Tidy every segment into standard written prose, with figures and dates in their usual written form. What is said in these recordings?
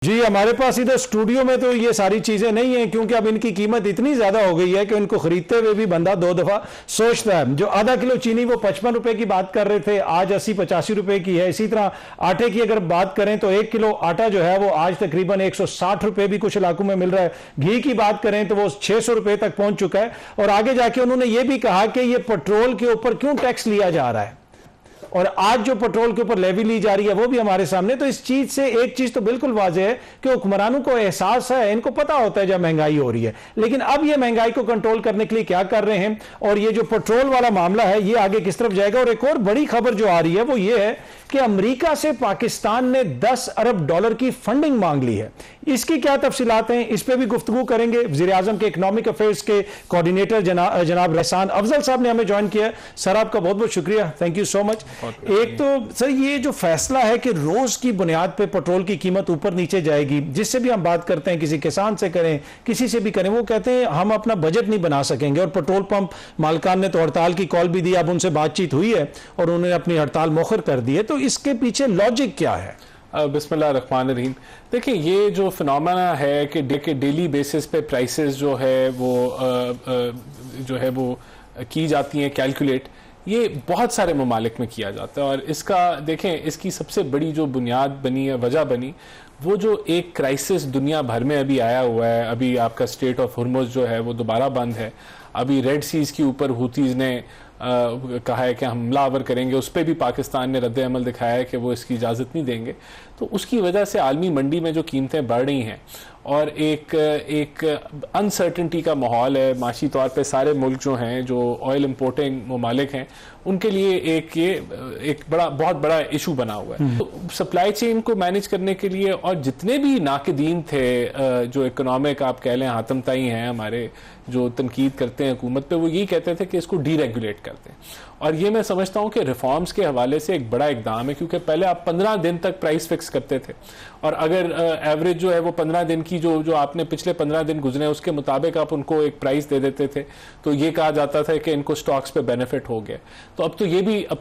जी, हमारे पास इधर स्टूडियो में तो ये सारी चीजें नहीं है, क्योंकि अब इनकी कीमत इतनी ज्यादा हो गई है कि इनको खरीदते हुए भी बंदा दो दफा सोचता है। जो आधा किलो चीनी वो 55 रुपए की बात कर रहे थे, आज 80-85 रुपए की है। इसी तरह आटे की अगर बात करें तो 1 किलो आटा जो है वो आज तकरीबन 160 रुपए भी कुछ इलाकों में मिल रहा है। घी की बात करें तो वो 600 रुपए तक पहुंच चुका है। और आगे जाके उन्होंने ये भी कहा कि ये पेट्रोल के ऊपर क्यों टैक्स लिया जा रहा है, और आज जो पेट्रोल के ऊपर लेवी ली जा रही है वो भी हमारे सामने। तो इस चीज से एक चीज तो बिल्कुल वाज़ेह है कि हुक्मरानों को एहसास है, इनको पता होता है जब महंगाई हो रही है, लेकिन अब ये महंगाई को कंट्रोल करने के लिए क्या कर रहे हैं, और ये जो पेट्रोल वाला मामला है ये आगे किस तरफ जाएगा। और एक और बड़ी खबर जो आ रही है वो ये है कि अमेरिका से पाकिस्तान ने 10 अरब डॉलर की फंडिंग मांग ली है। इसकी क्या तफसीलात हैं, इस पर भी गुफ्तगू करेंगे। वज़ीर आज़म के इकोनॉमिक अफेयर्स के कोऑर्डिनेटर जनाब रहसान अफजल साहब ने हमें ज्वाइन किया। सर आपका बहुत बहुत शुक्रिया, थैंक यू सो मच। एक तो सर ये जो फैसला है कि रोज की बुनियाद पे पेट्रोल की कीमत ऊपर नीचे जाएगी, जिससे भी हम बात करते हैं, किसी किसान से करें किसी से भी करें, वो कहते हैं हम अपना बजट नहीं बना सकेंगे। और पेट्रोल पंप मालिकान ने तो हड़ताल की कॉल भी दी, अब उनसे बातचीत हुई है और उन्होंने अपनी हड़ताल मौखर कर दी है। तो इसके पीछे लॉजिक क्या है? बिस्मिल्लाहिर्रहमानिर्रहीम। देखिए, ये जो फिनोमेना है कि डेली बेसिस पे प्राइसेस जो है वो की जाती हैं कैलकुलेट, ये बहुत सारे ममालिक में किया जाता है। और इसका देखें, इसकी सबसे बड़ी जो बुनियाद बनी है, वजह बनी, वो जो एक क्राइसिस दुनिया भर में अभी आया हुआ है। अभी आपका स्ट्रेट ऑफ हुर्मुज़ जो है वो दोबारा बंद है। अभी रेड सीज़ के ऊपर हुतीज़ ने कहा है कि हमलावर करेंगे, उस पर भी पाकिस्तान ने रद्द अमल दिखाया है कि वो इसकी इजाज़त नहीं देंगे। तो उसकी वजह से आलमी मंडी में जो कीमतें बढ़ रही हैं और एक अनसर्टनिटी का माहौल है माशी तौर पे, सारे मुल्क जो हैं जो ऑयल इंपोर्टिंग ममालिक हैं उनके लिए एक बहुत बड़ा इशू बना हुआ है। तो सप्लाई चेन को मैनेज करने के लिए, और जितने भी नाकदीन थे जो इकोनॉमिक आप कह लें हातमताई हैं हमारे, जो तनकीद करते हैं हुकूमत पे, वो यही कहते थे कि इसको डीरेगुलेट करते हैं। और ये मैं समझता हूँ कि रिफॉर्म्स के हवाले से एक बड़ा इकदाम है, क्योंकि पहले आप 15 दिन तक प्राइस फिक्स करते थे, और अगर एवरेज जो है वो 15 दिन की जो आपने पिछले 15 दिन गुजरे उसके मुताबिक आप उनको एक प्राइस दे देते थे, तो ये कहा जाता था कि इनको स्टॉक्स पे बेनिफिट हो गया। तो अब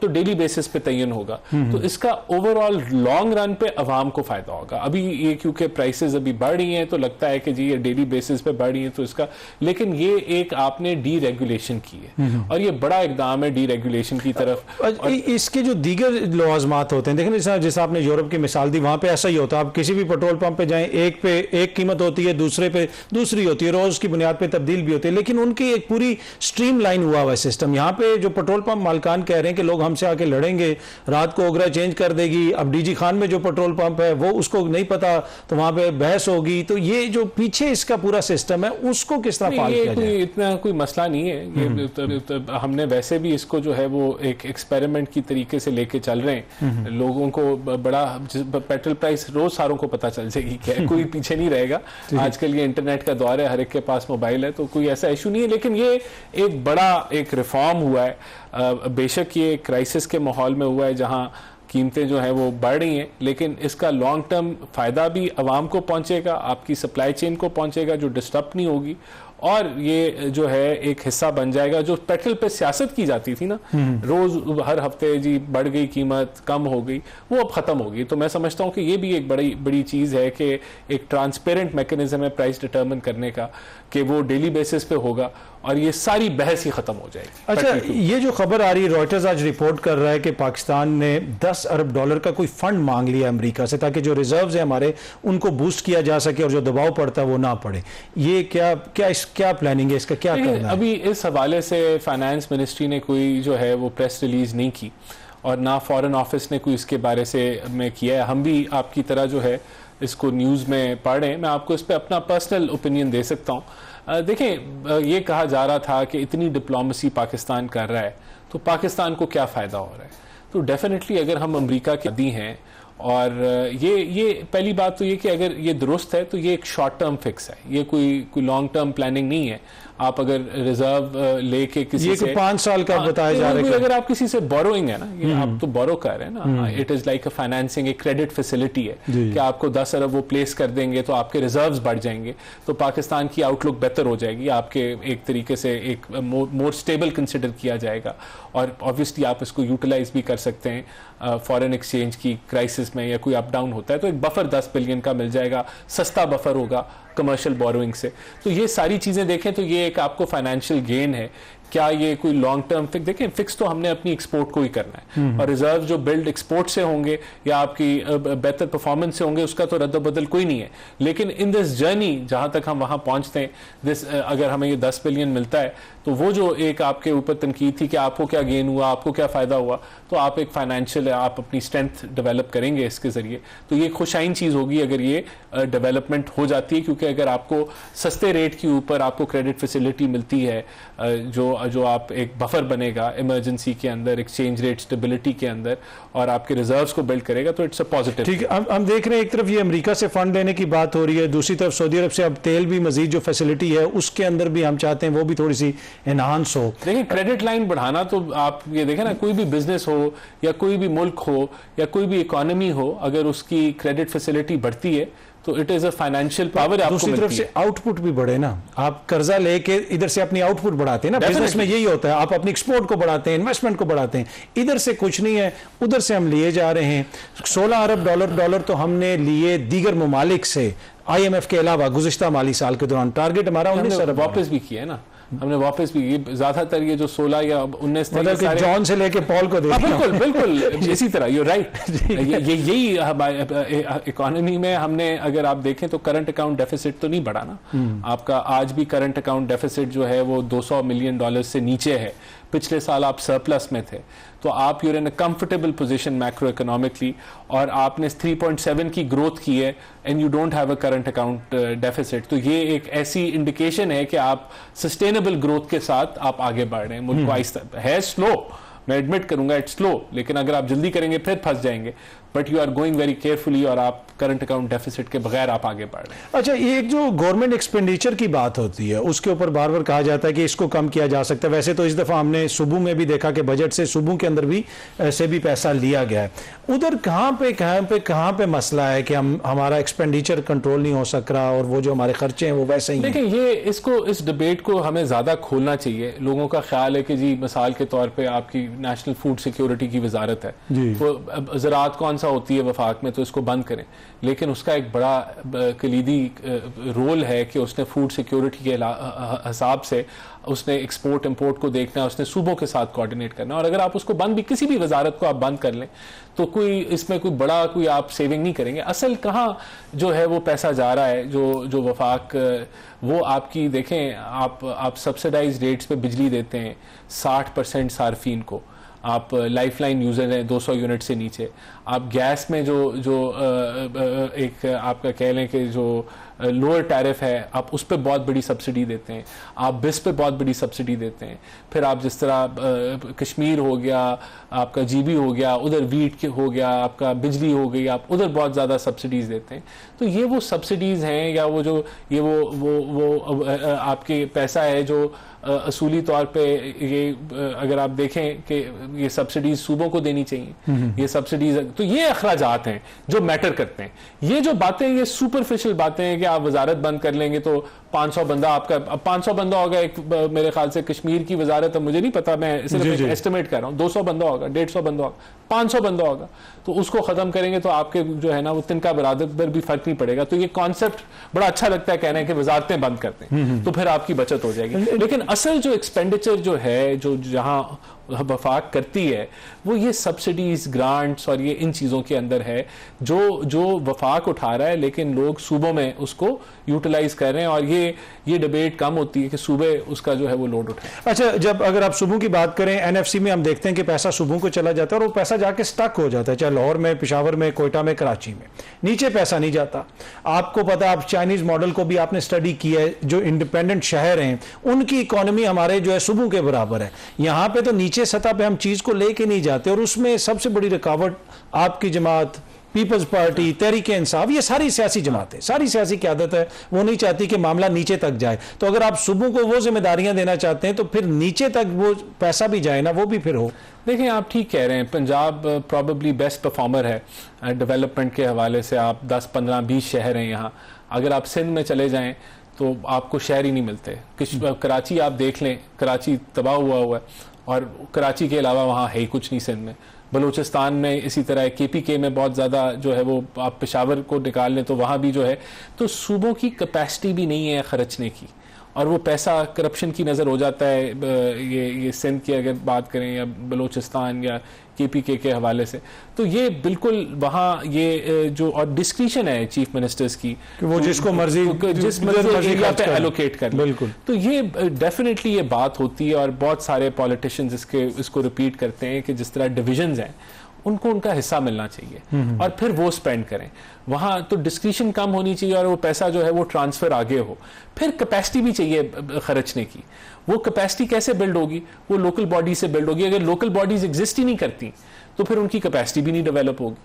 तो डेली बेसिस पे तयन होगा। तो इसका ओवरऑल लॉन्ग रन पे अवाम को फायदा होगा। अभी ये क्योंकि प्राइसेस अभी बढ़ रही हैं तो लगता है कि जी ये डेली बेसिस पे बढ़ रही है तो इसका, लेकिन ये एक आपने डी रेगुलेशन की है और ये बड़ा इकदाम है डी रेगुलेशन की तरफ। इसके जो दीगर लवाजमात होते हैं, देखें जैसे आपने यूरोप की मिसाल दी, वहां पे ऐसा ही होता है। आप किसी भी पेट्रोल पंप पे जाएं, एक पे एक कीमत होती है, दूसरे पे दूसरी होती है, रोज की बुनियाद पे तब्दील भी होती है, लेकिन उनकी एक पूरी स्ट्रीम लाइन हुआ हुआ सिस्टम। यहाँ पे जो पेट्रोल पंप मालिकान कह रहे हैं कि लोग हमसे आके लड़ेंगे, रात को ओगरा चेंज कर देगी। अब डीजी खान में जो पेट्रोल पंप है वो उसको नहीं पता, तो वहां पे बहस होगी। तो ये जो पीछे इसका पूरा सिस्टम है उसको किस तरह फाल किया जाए? इतना कोई मसला नहीं है। ये हमने वैसे भी इसको जो है वो एक एक्सपेरिमेंट की तरीके से लेके चल रहे हैं। लोगों को बड़ा पेट्रोल प्राइस रोज सारों को पता चल जाएगी, क्या कोई पीछे नहीं रहेगा। आजकल ये इंटरनेट का दौर है, हर एक के पास मोबाइल है, तो कोई ऐसा इशू नहीं है। लेकिन ये एक बड़ा एक रिफॉर्म हुआ है। बेशक ये क्राइसिस के माहौल में हुआ है जहां कीमतें जो है वो बढ़ रही हैं, लेकिन इसका लॉन्ग टर्म फायदा भी आवाम को पहुंचेगा, आपकी सप्लाई चेन को पहुंचेगा, जो डिस्टर्ब नहीं होगी। और ये जो है एक हिस्सा बन जाएगा। जो पेट्रोल पे सियासत की जाती थी ना, रोज हर हफ्ते जी बढ़ गई कीमत, कम हो गई, वो अब खत्म होगी। तो मैं समझता हूँ कि ये भी एक बड़ी चीज है कि एक ट्रांसपेरेंट मैकेनिज्म है प्राइस डिटरमिन करने का, कि वो डेली बेसिस पे होगा और ये सारी बहस ही खत्म हो जाएगी। अच्छा, ये जो खबर आ रही है, रॉयटर्स आज रिपोर्ट कर रहा है कि पाकिस्तान ने 10 अरब डॉलर का कोई फंड मांग लिया अमेरिका से, ताकि जो रिजर्व्स है हमारे उनको बूस्ट किया जा सके और जो दबाव पड़ता है वो ना पड़े। ये क्या प्लानिंग है, इसका क्या करना है? अभी इस हवाले से फाइनेंस मिनिस्ट्री ने कोई जो है वो प्रेस रिलीज नहीं की, और ना फॉरेन ऑफिस ने कोई इसके बारे से में किया है। हम भी आपकी तरह जो है इसको न्यूज़ में पढ़ रहे हैं। मैं आपको इस पर अपना पर्सनल ओपिनियन दे सकता हूँ। देखें, ये कहा जा रहा था कि इतनी डिप्लोमेसी पाकिस्तान कर रहा है तो पाकिस्तान को क्या फ़ायदा हो रहा है। तो डेफिनेटली अगर हम अमेरिका के आदी हैं, और ये पहली बात तो ये कि अगर ये दुरुस्त है तो ये एक शॉर्ट टर्म फिक्स है, ये कोई लॉन्ग टर्म प्लानिंग नहीं है। आप अगर रिजर्व लेके किसी ये से 5 साल का बताया जा रहा है, अगर आप किसी से बोरोइंग है ना, ये आप तो बोरो कर रहे हैं ना, it is like a financing, एक क्रेडिट फैसिलिटी है कि आपको 10 अरब वो प्लेस कर देंगे तो आपके रिजर्व्स बढ़ जाएंगे, तो पाकिस्तान की आउटलुक बेहतर हो जाएगी, आपके एक तरीके से एक मोर स्टेबल कंसिडर किया जाएगा, और ऑब्वियसली आप इसको यूटिलाइज भी कर सकते हैं फॉरेन एक्सचेंज की क्राइसिस में, या कोई अप डाउन होता है तो एक बफर 10 बिलियन का मिल जाएगा, सस्ता बफर होगा कमर्शियल बोरोइंग से। तो ये सारी चीजें देखें तो ये एक आपको फाइनेंशियल गेन है। क्या ये कोई लॉन्ग टर्म फिक्स, देखें फिक्स तो हमने अपनी एक्सपोर्ट को ही करना है, और रिजर्व जो बिल्ड एक्सपोर्ट से होंगे या आपकी बेहतर परफॉर्मेंस से होंगे उसका तो रद्द बदल कोई नहीं है, लेकिन इन दिस जर्नी जहां तक हम वहां पहुंचते हैं, अगर हमें ये 10 बिलियन मिलता है तो वो जो एक आपके ऊपर तनकीद थी कि आपको क्या गेन हुआ, आपको क्या फायदा हुआ, तो आप एक फाइनेंशियल आप अपनी स्ट्रेंथ डेवलप करेंगे इसके जरिए, तो ये खुशाइन चीज होगी अगर ये डेवलपमेंट हो जाती है, क्योंकि अगर आपको सस्ते रेट के ऊपर आपको क्रेडिट फैसिलिटी मिलती है, जो आप एक बफर बनेगा इमरजेंसी के अंदर, एक्सचेंज रेट स्टेबिलिटी के अंदर, और आपके रिजर्व्स को बिल्ड करेगा, तो इट्स अ पॉजिटिव। ठीक है, हम देख रहे हैं एक तरफ ये अमेरिका से फंड लेने की बात हो रही है, दूसरी तरफ सऊदी अरब से अब तेल भी मजीद जो फैसिलिटी है उसके अंदर भी हम चाहते हैं वो भी थोड़ी सी एनहांस हो। देखिए क्रेडिट लाइन बढ़ाना, तो आप ये देखें ना, कोई भी बिजनेस हो या कोई भी मुल्क हो या कोई भी इकोनॉमी हो, अगर उसकी क्रेडिट फैसिलिटी बढ़ती है तो it is a financial power आपको दूसरी तरफ से आउटपुट भी बढ़े ना, आप कर्जा लेके इधर से अपनी आउटपुट बढ़ाते हैं ना, बिजनेस में यही होता है, आप अपनी एक्सपोर्ट को बढ़ाते हैं, इन्वेस्टमेंट को बढ़ाते हैं, इधर से कुछ नहीं है उधर से हम लिए जा रहे हैं। 16 अरब डॉलर तो हमने लिए दीगर ममालिक से IMF के अलावा गुज़िश्ता माली साल के दौरान, टारगेट हमारा 19 अरब वापस भी किया है ना, हमने वापस भी, ये ज्यादातर ये जो 16 या 19 मतलब जॉन से लेके पॉल को देखा। बिल्कुल इसी तरह, यू राइट। यही इकोनॉमी में हमने, अगर आप देखें तो करंट अकाउंट डेफिसिट तो नहीं बढ़ा ना आपका, आज भी करंट अकाउंट डेफिसिट जो है वो $200 मिलियन से नीचे है, पिछले साल आप सरप्लस में थे, तो आप you're in a comfortable position macro economically, और आपने 3.7 की ग्रोथ की है and you don't have a current account deficit, तो ये एक ऐसी इंडिकेशन है कि आप सस्टेनेबल ग्रोथ के साथ आप आगे बढ़ रहे हैं। मुल्क आहिस्ता है, स्लो, मैं एडमिट करूंगा इट्स स्लो, लेकिन अगर आप जल्दी करेंगे फिर फंस जाएंगे, but you are going very carefully, और आप करंट अकाउंट डेफिसिट के बगैर आप आगे बढ़ रहे हैं। अच्छा, ये एक जो गवर्नमेंट एक्सपेंडिचर की बात होती है उसके ऊपर बार बार कहा जाता है कि इसको कम किया जा सकता है, वैसे तो इस दफा हमने सूबों में भी देखा कि बजट से सूबों के अंदर भी से भी पैसा लिया गया है, उधर कहाँ पे मसला है कि हमारा एक्सपेंडिचर कंट्रोल नहीं हो सक रहा और वो जो हमारे खर्चे हैं वो वैसे ही। देखिए ये इस डिबेट को हमें ज्यादा खोलना चाहिए। लोगों का ख्याल है कि जी मिसाल के तौर पे आपकी नेशनल फूड सिक्योरिटी की वजारत है, तो ज़राअत कौन सा होती है वफाक में, तो इसको बंद करें, लेकिन उसका एक बड़ा कलीदी रोल है कि उसने फूड सिक्योरिटी के हिसाब से उसने एक्सपोर्ट इंपोर्ट को देखना है, उसने सूबों के साथ कोऑर्डिनेट करना है, और अगर आप उसको बंद भी, किसी भी वजारत को आप बंद कर लें तो कोई इसमें कोई बड़ा कोई आप सेविंग नहीं करेंगे। असल कहाँ जो है वो पैसा जा रहा है, जो वफाक, वो आपकी देखें, आप सब्सिडाइज रेट्स पे बिजली देते हैं 60% सार्फिन को, आप लाइफलाइन यूजर हैं 200 यूनिट से नीचे, आप गैस में जो एक आपका कह लें कि जो लोअर टैरिफ है आप उस पर बहुत बड़ी सब्सिडी देते हैं, आप बिस पे बहुत बड़ी सब्सिडी देते हैं, फिर आप जिस तरह कश्मीर हो गया, आपका GB हो गया, उधर वीट हो गया, आपका बिजली हो गई, आप उधर बहुत ज़्यादा सब्सिडीज देते हैं। तो ये वो सब्सिडीज़ हैं या वो जो ये वो आपके पैसा है जो असूली तौर पे ये अगर आप देखें कि ये सब्सिडीज सूबों को देनी चाहिए, ये सब्सिडीज, तो ये अखराजात हैं जो मैटर करते हैं। ये जो बातें, ये सुपरफिशियल बातें हैं कि आप वजारत बंद कर लेंगे तो 500 बंदा आपका, अब 500 बंदा होगा, एक मेरे ख्याल से कश्मीर की वजारत है, मुझे नहीं पता, मैं सिर्फ एस्टिमेट कर रहा हूँ, 200 बंदा होगा, 150 बंदा होगा, 500 बंदा होगा, तो उसको खत्म करेंगे तो आपके जो है ना वो तिनका बरादर पर भी फर्क नहीं पड़ेगा। तो ये कॉन्सेप्ट बड़ा अच्छा लगता है कहना है कि वजारतें बंद करते हैं तो फिर आपकी बचत हो जाएगी, लेकिन असल जो एक्सपेंडिचर जो है, जो जहां वफाक करती है, वो ये सब्सिडीज, ग्रांट्स और ये इन चीज़ों के अंदर है जो वफाक उठा रहा है, लेकिन लोग सूबों में उसको यूटिलाइज कर रहे हैं, और ये डिबेट कम होती है कि सूबे उसका जो है वो लोड उठाए। अच्छा, जब अगर आप सूबों की बात करें, NFC में हम देखते हैं कि पैसा सूबों को चला जाता है और वो पैसा जाके स्टक हो जाता है, चाहे लाहौर में, पेशावर में, कोयटा में, कराची में, नीचे पैसा नहीं जाता। आपको पता, आप चाइनीज मॉडल को भी आपने स्टडी किया है, जो इंडिपेंडेंट शहर हैं उनकी इकोनॉमी हमारे जो है सूबों के बराबर है, यहाँ पे तो नीचे सतह पे हम चीज को लेके नहीं जाते, और उसमें सबसे बड़ी रुकावट आपकी जमात पीपल्स पार्टी, तहरीक इंसाफ, ये सारी सियासी जमातें, सारी सियासी क़यादत है, वो नहीं चाहती कि मामला नीचे तक जाए। तो अगर आप सूबों को वो जिम्मेदारियां देना चाहते हैं तो फिर नीचे तक वो पैसा भी जाए ना, वो भी फिर हो। देखिए, आप ठीक कह रहे हैं, पंजाब प्रॉबेबली बेस्ट परफॉर्मर है डेवलपमेंट के हवाले से। आप 10, 15, 20 शहर हैं यहाँ। अगर आप सिंध में चले जाएं तो आपको शहर ही नहीं मिलते। कराची आप देख लें, कराची तबाह हुआ है, और कराची के अलावा वहाँ है ही कुछ नहीं सिंध में। बलूचिस्तान में इसी तरह, KPK में बहुत ज़्यादा जो है वो, आप पेशावर को निकाल लें तो वहाँ भी जो है, तो सूबों की कैपेसिटी भी नहीं है खर्चने की, और वो पैसा करप्शन की नज़र हो जाता है। ये सिंध की अगर बात करें या बलूचिस्तान या KPK के हवाले से, तो ये बिल्कुल वहाँ ये जो और डिस्क्रिशन है चीफ मिनिस्टर्स की कि वो जिसको मर्जी जिस मर्जी एरिया पे एलोकेट कर, बिल्कुल। तो ये डेफिनेटली ये बात होती है, और बहुत सारे पॉलिटिशियंस इसको रिपीट करते हैं कि जिस तरह डिविजन्स हैं उनको उनका हिस्सा मिलना चाहिए और फिर वो स्पेंड करें। वहां तो डिस्क्रिशन कम होनी चाहिए और वो पैसा जो है वो ट्रांसफर आगे हो। फिर कैपेसिटी भी चाहिए खर्चने की। वो कैपेसिटी कैसे बिल्ड होगी? वो लोकल बॉडी से बिल्ड होगी। अगर लोकल बॉडीज एग्जिस्ट ही नहीं करती तो फिर उनकी कैपेसिटी भी नहीं डेवलप होगी।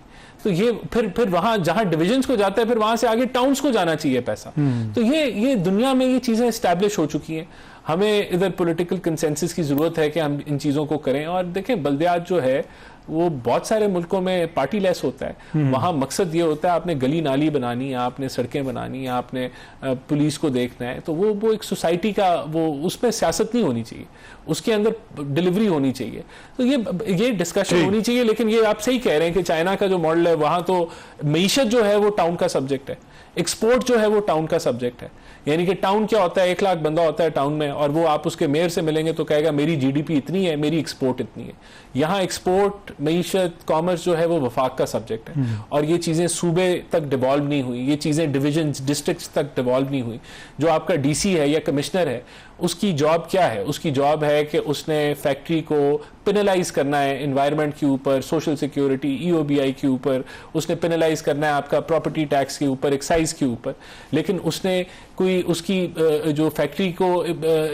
तो ये फिर वहां जहां डिविजन्स को जाता है, फिर वहां से आगे टाउन्स को जाना चाहिए पैसा। तो ये दुनिया में ये चीजें एस्टैब्लिश हो चुकी हैं। हमें इधर पॉलिटिकल कंसेंसस की जरूरत है कि हम इन चीजों को करें। और देखें, बल्दियात जो है वो बहुत सारे मुल्कों में पार्टी लेस होता है। वहां मकसद ये होता है आपने गली नाली बनानी है, आपने सड़कें बनानी है, आपने पुलिस को देखना है। तो वो एक सोसाइटी का वो, उसमें सियासत नहीं होनी चाहिए, उसके अंदर डिलीवरी होनी चाहिए। तो ये डिस्कशन होनी चाहिए। लेकिन ये आप सही कह रहे हैं कि चाइना का जो मॉडल है वहां तो मईशत जो है वो टाउन का सब्जेक्ट है, एक्सपोर्ट जो है वो टाउन का सब्जेक्ट है। यानी कि टाउन क्या होता है, 1 लाख बंदा होता है टाउन में, और वो आप उसके मेयर से मिलेंगे तो कहेगा मेरी GDP इतनी है, मेरी एक्सपोर्ट इतनी है। यहाँ एक्सपोर्ट, मईशत, कॉमर्स जो है वो वफाक का सब्जेक्ट है। और ये चीजें सूबे तक डिवॉल्व नहीं हुई, ये चीजें डिविजन, डिस्ट्रिक्ट्स तक डिवॉल्व नहीं हुई। जो आपका DC है या कमिश्नर है, उसकी जॉब क्या है? उसकी जॉब है कि उसने फैक्ट्री को पेनलाइज करना है एनवायरनमेंट के ऊपर, सोशल सिक्योरिटी, EOBI के ऊपर, उसने पेनलाइज करना है आपका प्रॉपर्टी टैक्स के ऊपर, एक्साइज के ऊपर। लेकिन उसने कोई उसकी जो फैक्ट्री को,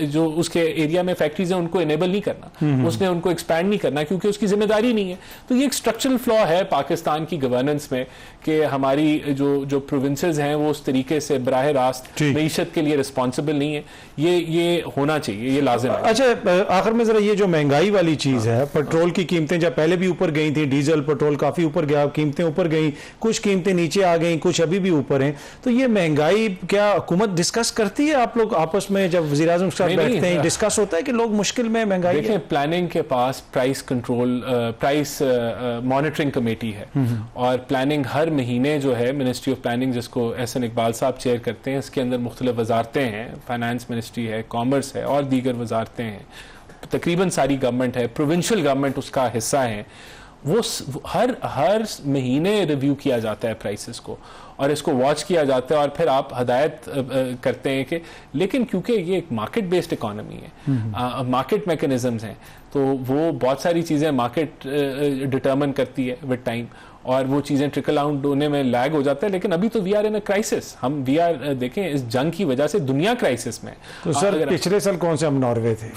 जो उसके एरिया में फैक्ट्रीज हैं उनको इनेबल नहीं करना, उसने उनको एक्सपैंड नहीं करना, क्योंकि उसकी जिम्मेदारी नहीं है। तो ये एक स्ट्रक्चरल फ्लॉ है पाकिस्तान की गवर्नेंस में कि हमारी जो प्रोविंसेस हैं वो उस तरीके से बराह रास्त मईशत के लिए रिस्पॉन्सिबल नहीं है। ये होना चाहिए, ये लाजिम है। अच्छा, आखिर में जरा ये जो महंगाई वाली चीज है, पेट्रोल की कीमतें जब पहले भी ऊपर गई थी, डीजल पेट्रोल काफी ऊपर गया, कीमतें ऊपर गई, कुछ कीमतें नीचे आ गई, कुछ अभी भी ऊपर हैं। तो ये महंगाई क्या हुकूमत डिस्कस करती है? आप लोग आपस में जब वज़ीर आज़म के साथ बैठते हैं, डिस्कस होता है कि लोग मुश्किल में महंगाई? देखिए, प्लानिंग के पास price control, price monitoring committee है, और प्लानिंग हर महीने जो है, मिनिस्ट्री ऑफ प्लानिंग जिसको एहसन इकबाल साहब चेयर करते हैं, इसके अंदर मुख्तलिफ वजारतें हैं, फाइनेंस मिनिस्ट्री है, कॉमर्स है और दीगर वजारतें हैं, तकरीबन सारी गवर्नमेंट है, प्रोविंशियल गवर्नमेंट उसका हिस्सा है। वो हर महीने रिव्यू किया जाता है प्राइसेस को, और इसको वॉच किया जाता है, और फिर आप हदायत करते हैं कि, लेकिन क्योंकि ये एक मार्केट बेस्ड इकोनॉमी है, मार्केट मैकेनिज्म्स हैं, तो वो बहुत सारी चीज़ें मार्केट डिटर्मिन करती है विद टाइम, और वो चीज़ें ट्रिकल आउट होने में लैग हो जाता है। लेकिन अभी तो we are in a crisis. हम देखें, इस जंग की वजह से दुनिया क्राइसिस में। तो सर, पिछले साल कौन से हम नॉर्वे थे?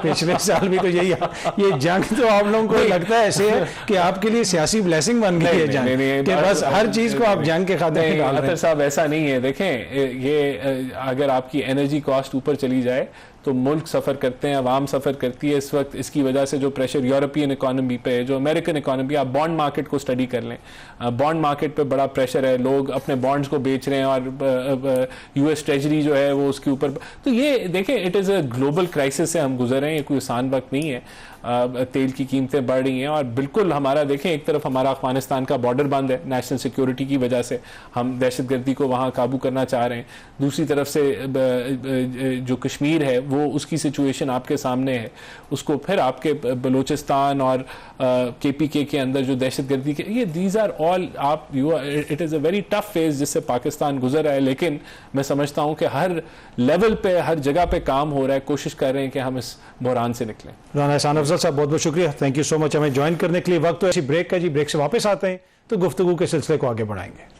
पिछले साल भी तो यही, ये जंग तो आप लोगों को लगता है ऐसे है कि आपके लिए सियासी ब्लेसिंग बन गई है जंग, कि बस हर चीज को आप जंग के खाते में डाल रहे हैं। साहब, ऐसा नहीं है। देखें, ये अगर आपकी एनर्जी कॉस्ट ऊपर चली जाए तो मुल्क सफ़र करते हैं, आवाम सफ़र करती है। इस वक्त इसकी वजह से जो प्रेशर यूरोपियन इकोनॉमी पे है, जो अमेरिकन इकोनॉमी, आप बॉन्ड मार्केट को स्टडी कर लें, बॉन्ड मार्केट पे बड़ा प्रेशर है, लोग अपने बॉन्ड्स को बेच रहे हैं, और US ट्रेजरी जो है वो उसके ऊपर। तो ये देखें, it is a global crisis से हम गुजर रहे हैं, ये कोई आसान वक्त नहीं है। तेल की कीमतें बढ़ रही हैं, और बिल्कुल हमारा देखें, एक तरफ हमारा अफगानिस्तान का बॉर्डर बंद है नेशनल सिक्योरिटी की वजह से, हम दहशतगर्दी को वहाँ काबू करना चाह रहे हैं। दूसरी तरफ से जो कश्मीर है वो, उसकी सिचुएशन आपके सामने है। उसको फिर आपके बलूचिस्तान और KPK के अंदर जो दहशतगर्दी के, ये these are all it is a very tough phase जिससे पाकिस्तान गुजर रहा है। लेकिन मैं समझता हूँ कि हर लेवल पे, हर जगह पे काम हो रहा है, कोशिश कर रहे हैं कि हम इस बहरान से निकलें। राना एहसान अफजल साहब, बहुत बहुत शुक्रिया, थैंक यू सो मच हमें ज्वाइन करने के लिए। वक्त तो ऐसी ब्रेक का जी, ब्रेक से वापस आते हैं तो गुफ्तगू के सिलसिले को आगे बढ़ाएंगे।